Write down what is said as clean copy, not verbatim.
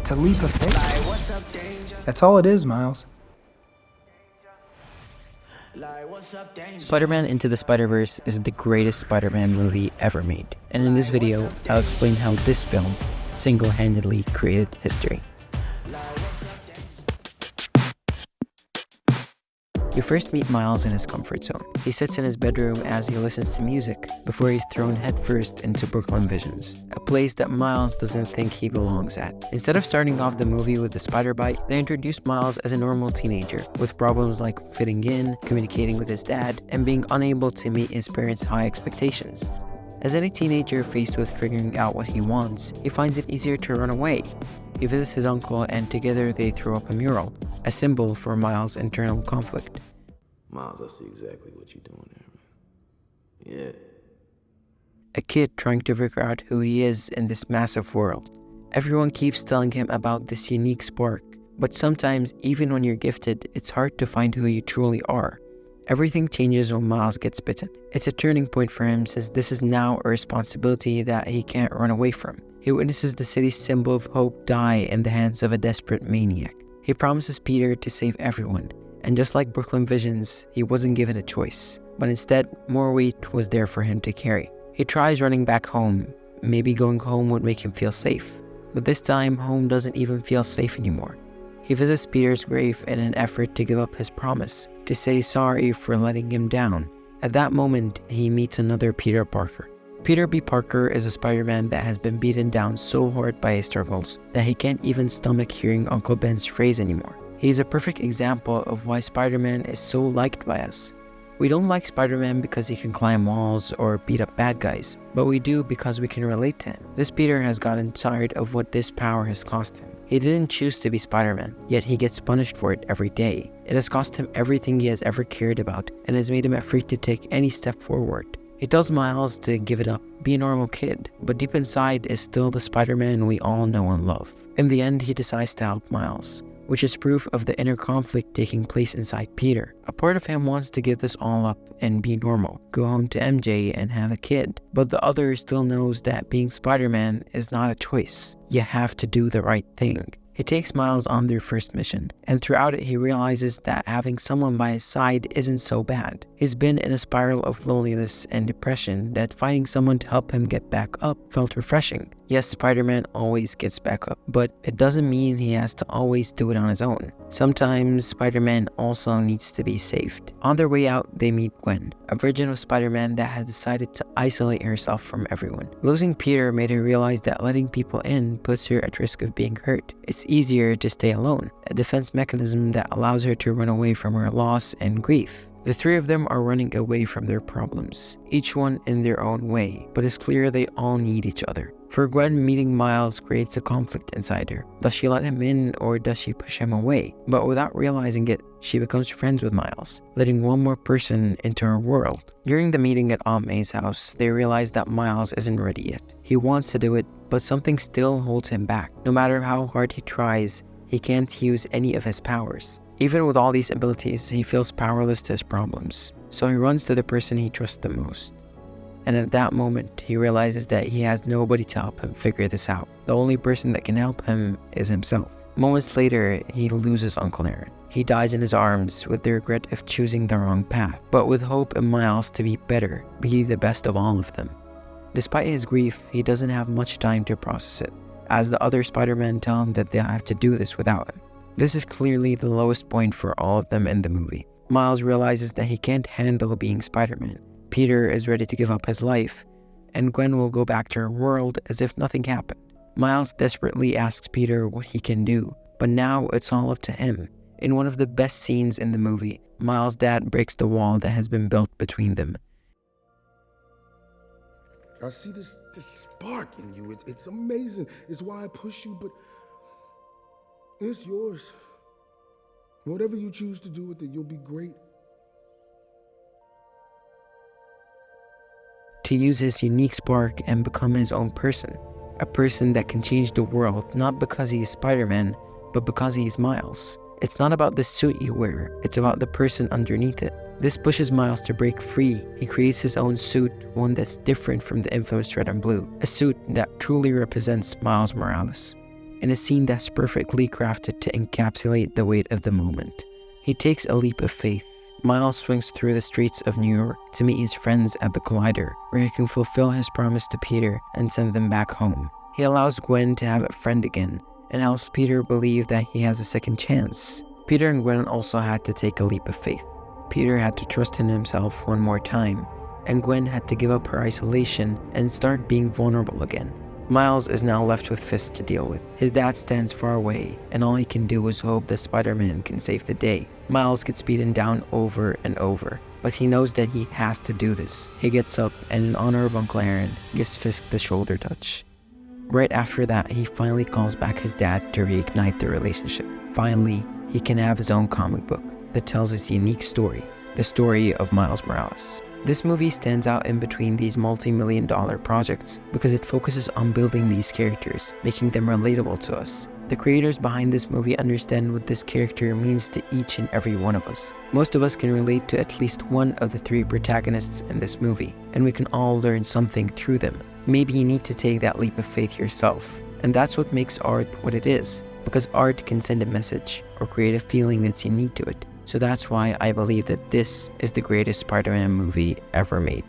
It's a leap of faith. That's all it is, Miles. Spider-Man Into the Spider-Verse is the greatest Spider-Man movie ever made, and in this video, I'll explain how this film single-handedly created history. You first meet Miles in his comfort zone. He sits in his bedroom as he listens to music before he's thrown headfirst into Brooklyn Visions, a place that Miles doesn't think he belongs at. Instead of starting off the movie with the spider bite, they introduce Miles as a normal teenager with problems like fitting in, communicating with his dad, and being unable to meet his parents' high expectations. As any teenager faced with figuring out what he wants, he finds it easier to run away. He visits his uncle and together they throw up a mural, a symbol for Miles' internal conflict. Miles, I see exactly what you're doing there, man. Yeah. A kid trying to figure out who he is in this massive world. Everyone keeps telling him about this unique spark, but sometimes, even when you're gifted, it's hard to find who you truly are. Everything changes when Miles gets bitten. It's a turning point for him since this is now a responsibility that he can't run away from. He witnesses the city's symbol of hope die in the hands of a desperate maniac. He promises Peter to save everyone, and just like Brooklyn Visions, he wasn't given a choice, but instead, more weight was there for him to carry. He tries running back home. Maybe going home would make him feel safe, but this time, home doesn't even feel safe anymore. He visits Peter's grave in an effort to give up his promise, to say sorry for letting him down. At that moment, he meets another Peter Parker. Peter B. Parker is a Spider-Man that has been beaten down so hard by his struggles that he can't even stomach hearing Uncle Ben's phrase anymore. He is a perfect example of why Spider-Man is so liked by us. We don't like Spider-Man because he can climb walls or beat up bad guys, but we do because we can relate to him. This Peter has gotten tired of what this power has cost him. He didn't choose to be Spider-Man, yet he gets punished for it every day. It has cost him everything he has ever cared about and has made him afraid to take any step forward. He tells Miles to give it up, be a normal kid, but deep inside is still the Spider-Man we all know and love. In the end, he decides to help Miles, which is proof of the inner conflict taking place inside Peter. A part of him wants to give this all up and be normal, go home to MJ and have a kid, but the other still knows that being Spider-Man is not a choice. You have to do the right thing. He takes Miles on their first mission, and throughout it he realizes that having someone by his side isn't so bad. He's been in a spiral of loneliness and depression that finding someone to help him get back up felt refreshing. Yes, Spider-Man always gets back up, but it doesn't mean he has to always do it on his own. Sometimes Spider-Man also needs to be saved. On their way out, they meet Gwen, a version of Spider-Man that has decided to isolate herself from everyone. Losing Peter made her realize that letting people in puts her at risk of being hurt. It's easier to stay alone, a defense mechanism that allows her to run away from her loss and grief. The three of them are running away from their problems, each one in their own way, but it's clear they all need each other. For Gwen, meeting Miles creates a conflict inside her. Does she let him in or does she push him away? But without realizing it, she becomes friends with Miles, letting one more person into her world. During the meeting at Aunt May's house, they realize that Miles isn't ready yet. He wants to do it, but something still holds him back. No matter how hard he tries, he can't use any of his powers. Even with all these abilities, he feels powerless to his problems. So he runs to the person he trusts the most. And at that moment, he realizes that he has nobody to help him figure this out. The only person that can help him is himself. Moments later, he loses Uncle Aaron. He dies in his arms with the regret of choosing the wrong path, but with hope in Miles to be better, be the best of all of them. Despite his grief, he doesn't have much time to process it, as the other Spider-Men tell him that they'll have to do this without him. This is clearly the lowest point for all of them in the movie. Miles realizes that he can't handle being Spider-Man. Peter is ready to give up his life, and Gwen will go back to her world as if nothing happened. Miles desperately asks Peter what he can do, but now it's all up to him. In one of the best scenes in the movie, Miles' dad breaks the wall that has been built between them. I see this spark in you. It's amazing. It's why I push you, but it's yours. Whatever you choose to do with it, you'll be great. To use his unique spark and become his own person. A person that can change the world, not because he's Spider-Man, but because he's Miles. It's not about the suit you wear, it's about the person underneath it. This pushes Miles to break free. He creates his own suit, one that's different from the infamous red and blue. A suit that truly represents Miles Morales. in a scene that's perfectly crafted to encapsulate the weight of the moment. He takes a leap of faith. Miles swings through the streets of New York to meet his friends at the Collider, where he can fulfill his promise to Peter and send them back home. He allows Gwen to have a friend again, and helps Peter believe that he has a second chance. Peter and Gwen also had to take a leap of faith. Peter had to trust in himself one more time, and Gwen had to give up her isolation and start being vulnerable again. Miles is now left with Fisk to deal with. His dad stands far away, and all he can do is hope that Spider-Man can save the day. Miles gets beaten down over and over, but he knows that he has to do this. He gets up and in honor of Uncle Aaron, gives Fisk the shoulder touch. Right after that, he finally calls back his dad to reignite their relationship. Finally, he can have his own comic book that tells his unique story, the story of Miles Morales. This movie stands out in between these multi-million-dollar projects because it focuses on building these characters, making them relatable to us. The creators behind this movie understand what this character means to each and every one of us. Most of us can relate to at least one of the three protagonists in this movie, and we can all learn something through them. Maybe you need to take that leap of faith yourself, and that's what makes art what it is, because art can send a message or create a feeling that's unique to it. So that's why I believe that this is the greatest Spider-Man movie ever made.